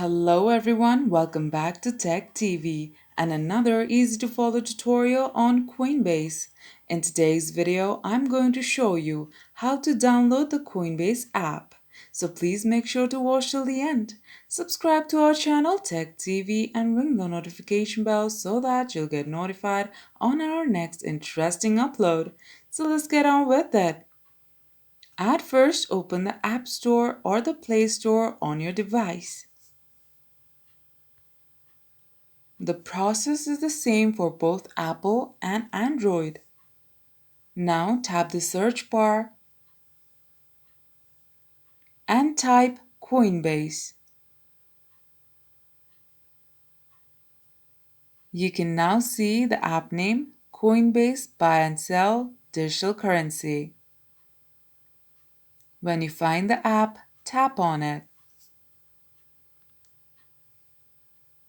Hello everyone, welcome back to Tech TV and another easy to follow tutorial on Coinbase. In today's video, I'm going to show you how to download the Coinbase app. So please make sure to watch till the end. Subscribe to our channel Tech TV and ring the notification bell so that you'll get notified on our next interesting upload. So let's get on with it. At first, open the App Store or the Play Store on your device. The process is the same for both Apple and Android. Now tap the search bar and type Coinbase. You can now see the app name Coinbase Buy and Sell Digital Currency. When you find the app, tap on it.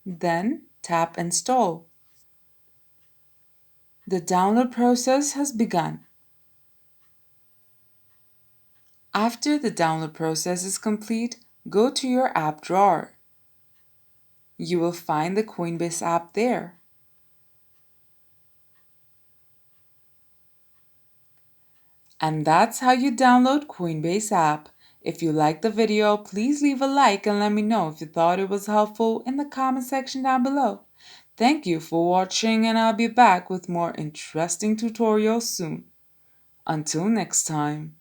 Then tap Install. The download process has begun. After the download process is complete, go to your app drawer. You will find the Coinbase app there. And that's how you download Coinbase app. If you liked the video, please leave a like and let me know if you thought it was helpful in the comment section down below. Thank you for watching and I'll be back with more interesting tutorials soon. Until next time.